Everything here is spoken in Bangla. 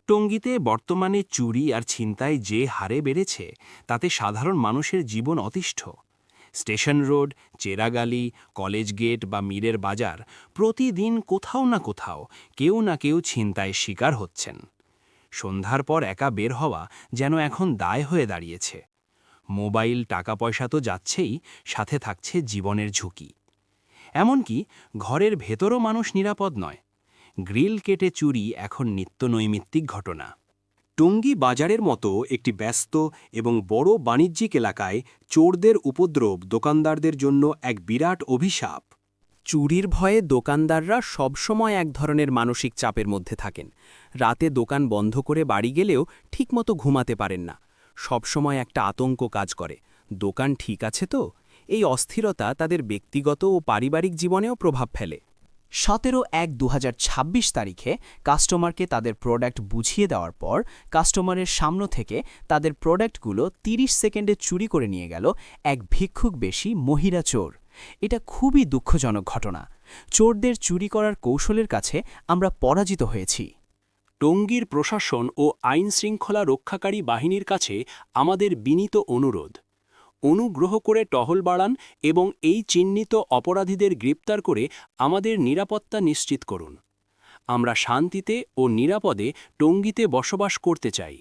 টঙ্গীতে বর্তমানে চুরি আর ছিনতাই যে হারে বেড়েছে তাতে সাধারণ মানুষের জীবন অতিষ্ঠ। Station road, Cheragali, college gate বা মীরের বাজার প্রতিদিন কোথাও না কোথাও কেউ না কেউ ছিনতাইয়ের শিকার হচ্ছেন। সন্ধ্যার পর একা বের হওয়া যেন এখন দায় হয়ে দাঁড়িয়েছে। মোবাইল, টাকা পয়সা তো যাচ্ছেই, সাথে থাকছে জীবনের ঝুঁকি। এমনকি ঘরের ভেতরও মানুষ নিরাপদ নয়। গ্রিল কেটে চুরি এখন নিত্যনৈমিত্তিক ঘটনা। টঙ্গী বাজারের মতো একটি ব্যস্ত এবং বড় বাণিজ্যিক এলাকায় চোরদের উপদ্রব দোকানদারদের জন্য এক বিরাট অভিশাপ। চুরির ভয়ে দোকানদাররা সবসময় এক ধরনের মানসিক চাপের মধ্যে থাকেন। রাতে দোকান বন্ধ করে বাড়ি গেলেও ঠিকমতো ঘুমাতে পারেন না। সবসময় একটা আতঙ্ক কাজ করে, দোকান ঠিক আছে তো? এই অস্থিরতা তাদের ব্যক্তিগত ও পারিবারিক জীবনেও প্রভাব ফেলে। 17/1/2026 তারিখে কাস্টমারকে তাদের প্রোডাক্ট বুঝিয়ে দেওয়ার পর কাস্টমারের সামনে থেকে তাদের প্রোডাক্টগুলো 30 সেকেন্ডে চুরি করে নিয়ে গেল এক ভিক্ষুক বেশি মহিলা চোর। এটা খুবই দুঃখজনক ঘটনা। চোরদের চুরি করার কৌশলের কাছে আমরা পরাজিত হয়েছি। টঙ্গীর প্রশাসন ও আইনশৃঙ্খলা রক্ষাকারী বাহিনীর কাছে আমাদের বিনীত অনুরোধ, অনুগ্রহ করে টহল বাড়ান এবং এই চিহ্নিত অপরাধীদের গ্রেপ্তার করে আমাদের নিরাপত্তা নিশ্চিত করুন। আমরা শান্তিতে ও নিরাপদে টঙ্গীতে বসবাস করতে চাই।